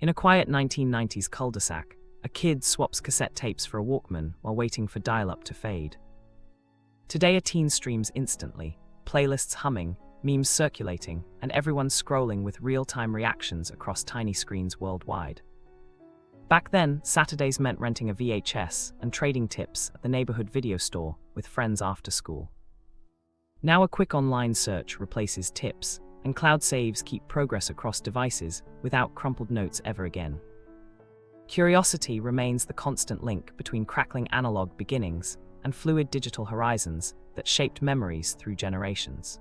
In a quiet 1990s cul-de-sac, a kid swaps cassette tapes for a Walkman while waiting for dial-up to fade. Today a teen streams instantly, playlists humming, memes circulating, and everyone scrolling with real-time reactions across tiny screens worldwide. Back then, Saturdays meant renting a VHS and trading tips at the neighborhood video store with friends after school. Now a quick online search replaces tips, and cloud saves keep progress across devices without crumpled notes ever again. Curiosity remains the constant link between crackling analog beginnings and fluid digital horizons that shaped memories through generations.